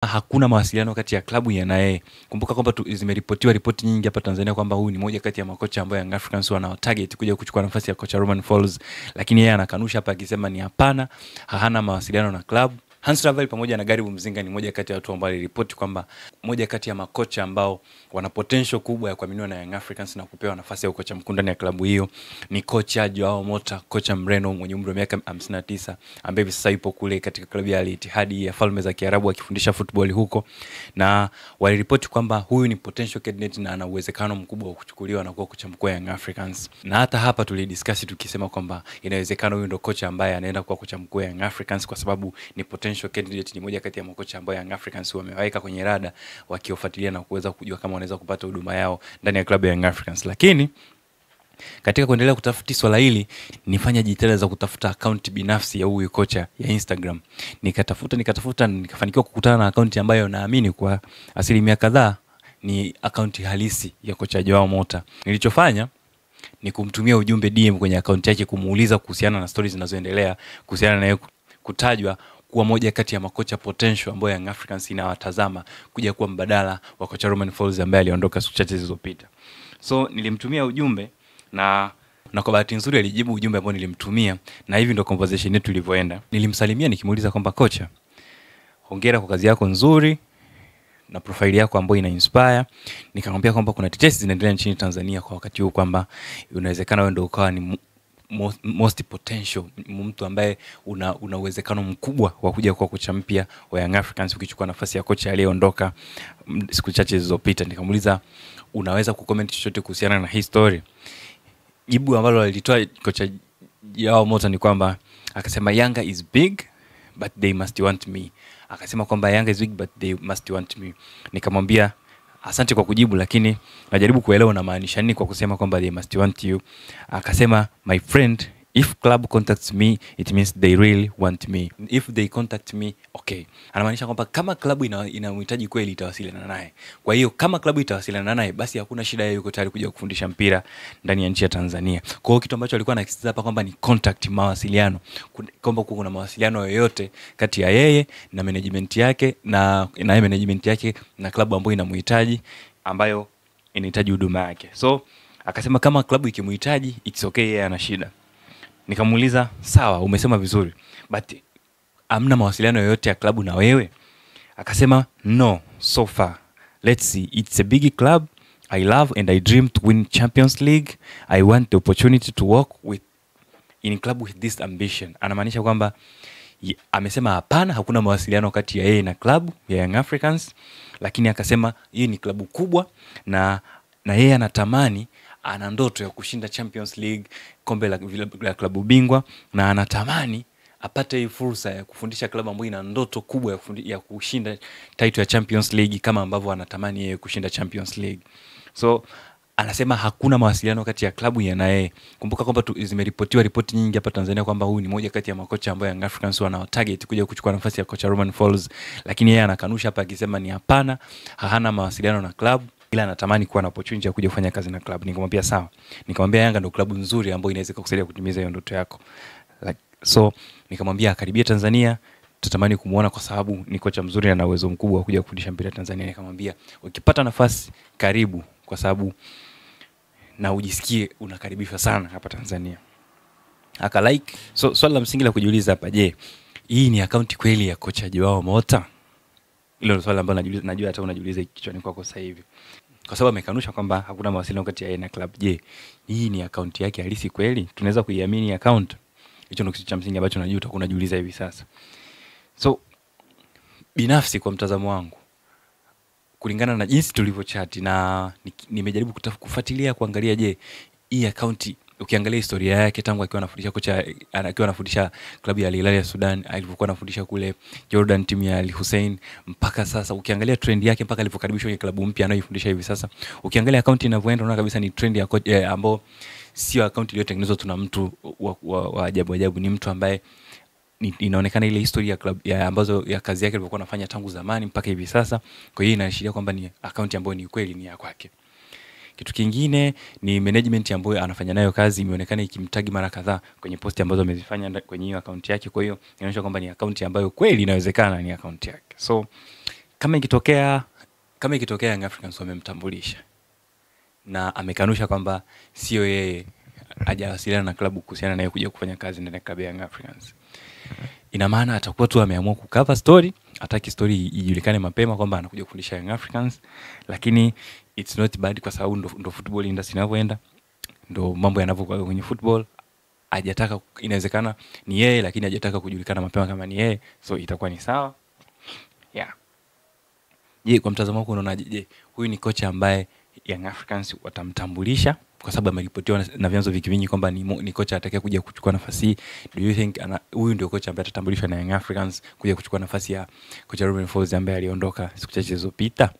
Hakuna mawasiliano kati ya klabu ya naye. Kumbuka kwamba zimeripotiwa ripoti nyingi hapa Tanzania kwamba huyu ni moja kati ya makocha ambao Young Africans wana target kuja kuchukua nafasi ya kocha Romain Folz, lakini yeye anakanusha hapa akisema ni hapana, hana mawasiliano na klabu. Hans Ravel pamoja na Garibu Mzinga ni moja kati ya watu ambao waliripoti kwamba moja kati ya makocha ambao wana potential kubwa ya kuaminiwa na Young Africans na kupewa nafasi ya kocha mkuu ndani ya klabu hiyo ni kocha Joao Mota, kocha Mreno mwenye umri wa miaka 59 ambaye hivi sasa yupo kule katika klabu ya Al Ittihad ya Falme za Kiarabu akifundisha football huko, na waliripoti kwamba huyu ni potential candidate na ana uwezekano mkubwa wa kuchukuliwa na kuwa kocha mkuu wa Young Africans. Na hata hapa tulidiscuss tukisema kwamba inawezekana huyu ndo kocha ambaye anaenda kuwa kocha mkuu wa Young Africans kwa sababu ni potential candidate, ni moja kati ya makocha ambao Young Africans wameweka kwenye rada wakiofuatilia na kuweza kujua kama wanaweza kupata huduma yao ndani ya klabu ya Young Africans. Lakini katika kuendelea kutafuti swala hili, nifanya jitihada za kutafuta account binafsi ya huyu kocha ya Instagram. Nikatafuta nikafanikiwa kukutana na account ambayo naamini kwa asilimia kadhaa ni account halisi ya kocha Joao Mota. Nilichofanya ni kumtumia ujumbe DM kwenye account yake kumuuliza kuhusiana na stories zinazoendelea kuhusiana na kutajwa kuwa moja kati ya makocha potential ambao Young Africans inawatazama kuja kuwa mbadala wa kocha Romain Folz ambaye aliondoka siku chache zilizopita. So nilimtumia ujumbe na kwa bahati nzuri alijibu ujumbe ambao nilimtumia, na hivi ndio conversation yetu ilivyoenda. Nilimsalimia nikimuuliza kwamba kocha, hongera kwa kazi yako nzuri na profile yako ambayo ina inspire. Nikamwambia kwamba kuna tetesi zinaendelea nchini Tanzania kwa wakati huu kwamba unawezekana wewe ndio ukawa ni most potential, mtu ambaye una uwezekano mkubwa wa kuja kuwa kocha mpya wa Young Africans ukichukua nafasi ya kocha aliyeondoka siku chache zilizopita. Nikamuuliza unaweza kucomment chochote kuhusiana na hii story. Jibu ambalo alitoa kocha Joao Mota ni kwamba akasema Yanga is big but they must want me. Akasema kwamba Yanga is big but they must want me. Nikamwambia asante kwa kujibu, lakini najaribu kuelewa unamaanisha nini kwa kusema kwamba they must want you. Akasema my friend, if club contacts me it means they really want me. If they contact me, okay. Anamaanisha kwamba kama klabu inamhitaji kweli itawasiliana naye. Kwa hiyo kama klabu itawasiliana naye basi hakuna shida, yeye yuko tayari kuja kufundisha mpira ndani ya nchi ya Tanzania. Kwa hiyo kitu ambacho alikuwa anakisisitiza hapa kwamba ni contact, mawasiliano, kwamba kuna mawasiliano yoyote kati ya yeye na management yake na management yake na klabu ambayo inamhitaji, ambayo inahitaji huduma yake. So akasema kama klabu ikimhitaji it's okay, yeye ana shida. Nikamuuliza sawa, umesema vizuri, but amna mawasiliano yoyote ya klabu na wewe? Akasema no, so far. Let's see, it's a big club. I love and I dream to win Champions League. I want the opportunity to work in club with this ambition. Anamaanisha kwamba amesema hapana, hakuna mawasiliano kati ya yeye na klabu ya Young Africans, lakini akasema hii ni klabu kubwa na yeye anatamani, ana ndoto ya kushinda Champions League, kombe la klabu bingwa, na anatamani apate hii fursa ya kufundisha klabu ambayo ina ndoto kubwa ya kushinda title ya Champions League kama ambavyo anatamani yeye kushinda Champions League. So anasema hakuna mawasiliano kati ya klabu ya naye. Kumbuka kwamba zimeripotiwa ripoti nyingi hapa Tanzania kwamba huyu ni moja kati ya makocha ambao Young Africans wana target kuja kuchukua nafasi ya kocha Romain Folz, lakini yeye anakanusha hapa akisema ni hapana, hana mawasiliano na klabu, ila anatamani kuwa na opportunity ya kuja kufanya kazi na klabu. Nikamwambia sawa. Nikamwambia Yanga ndio klabu nzuri ambayo inaweza kukusaidia kutimiza hiyo ndoto yako. So nikamwambia akaribia Tanzania, tutamani kumuona kwa sababu ni kocha mzuri na ana uwezo mkubwa wa kuja kufundisha mpira Tanzania. Nikamwambia ukipata nafasi karibu, kwa sababu na ujisikie unakaribishwa sana hapa Tanzania. Like. So swali la msingi la kujiuliza hapa, je, hii ni account kweli ya kocha Joao Mota? Hilo ndio swali ambalo najua hata unajiuliza kichwani kwako sasa hivi. Kwa sababu amekanusha kwamba hakuna mawasiliano kati ya yeye na club. Je, hii ni account yake halisi kweli? Tunaweza kuiamini account? Hicho ndio kitu cha msingi ambacho najua utakuwa unajiuliza hivi sasa. So binafsi kwa mtazamo wangu, kulingana na jinsi tulivyochat na nimejaribu kufuatilia kuangalia, je, hii account ukiangalia historia yake tangu akiwa anafundisha kocha, akiwa anafundisha klabu ya Al Hilal ya Sudan, alivyokuwa anafundisha kule Jordan timu ya Al Hussein, mpaka sasa ukiangalia trend yake mpaka alipokaribishwa kwenye klabu mpya anayoifundisha hivi sasa, ukiangalia account inavyoenda unaona kabisa ni trend ya kocha ambao sio account iliyotengenezwa tuna mtu wa ajabu. Ni mtu ambaye inaonekana ile historia ya club ya ambazo ya kazi yake alivyokuwa anafanya tangu zamani mpaka hivi sasa. Kwa hiyo inaashiria kwamba ni account ambayo ni kweli ni ya kwake. Kitu kingine ni management ambayo anafanya nayo kazi, imeonekana ikimtagi mara kadhaa kwenye posti ambazo amezifanya kwenye hiyo account yake. Kwa hiyo inaonyesha kwamba ni account ambayo kweli inawezekana ni account yake. So kama ikitokea Young Africans wamemtambulisha na amekanusha kwamba sio yeye, hajawasiliana na klabu kuhusiana na yeye kuja kufanya kazi ndani ya klabu ya Young Africans, ina maana atakuwa tu ameamua kucover story, hataki story ijulikane mapema kwamba anakuja kufundisha Young Africans. Lakini it's not bad kwa sababu ndo football industry inavyoenda, ndo mambo yanavyokuwa kwenye football. Hajataka, inawezekana ni yeye lakini hajataka kujulikana mapema kama ni yeye, so itakuwa ni sawa. Yeah. Je, kwa mtazamo wako unaonaje? Je, huyu ni kocha ambaye Young Africans watamtambulisha kwa sababu ameripotiwa na vyanzo vingi kwamba ni kocha atakaye kuja kuchukua nafasi hii? Do you think huyu ndio kocha ambaye atatambulishwa na Young Africans kuja kuchukua nafasi ya kocha Ruben Folz ambaye aliondoka siku chache zilizopita?